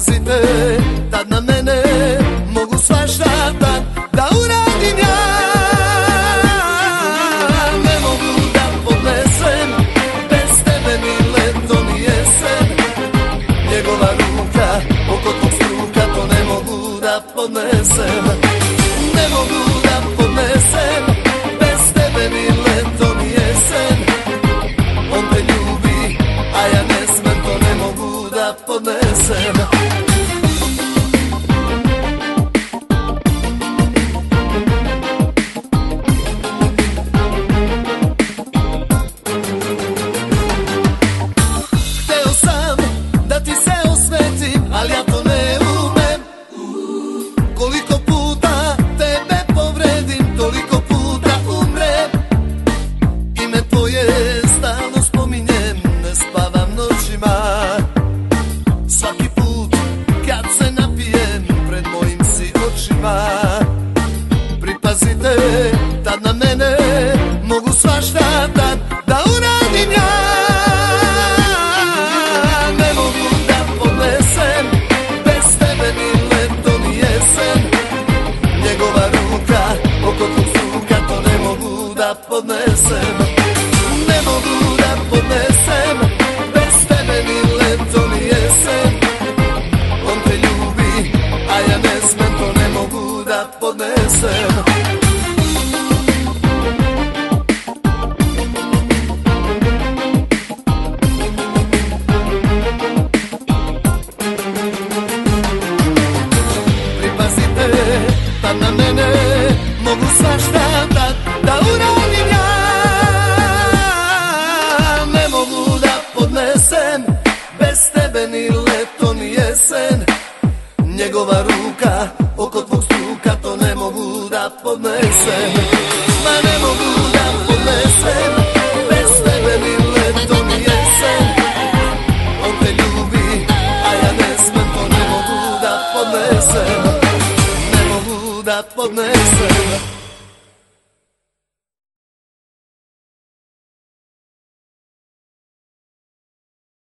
Pripazite, tad na mene mogu svašta da uradim ja. Ne mogu da podnesem bez tebe ni leto ni jesen. Njegova ruka oko tvog struka, to ne mogu da podnesem. Ne mogu da podnesem bez tebe ni leto ni jesen. On te ljubi, a ja ne smem, to ne mogu da podnesem. Hteo sam da ti se osvetim, ali ja to ne umem. Koliko puta tebe povredim, toliko puta umrem. Ime tvoje stalno spominjem, ne spavam noćima. Svaki put kad se napijem, pred mojim si očima. Pripazite, tad na mene mogu svašta da uradim ja. Ne mogu da podnesem bez tebe ni leto ni jesen. Njegova ruka oko tvog struka, to ne mogu da podnesem. Ne mogu da podnesem bez tebe ni leto ni jesen. On te ljubi, a ja ne smem, to ne mogu da podnesem. Pripazite, tad na mene mogu svašta da uradim ja. Ne mogu da podnesem bez tebe ni leto ni jesen. Njegova ruka oko tvog struka, to ne mogu da podnesem. Ma ne mogu da podnesem bez tebe ni leto ni jesen. On te ljubi, a ja ne smem, to ne mogu da podnesem. Ne mogu da podnesem.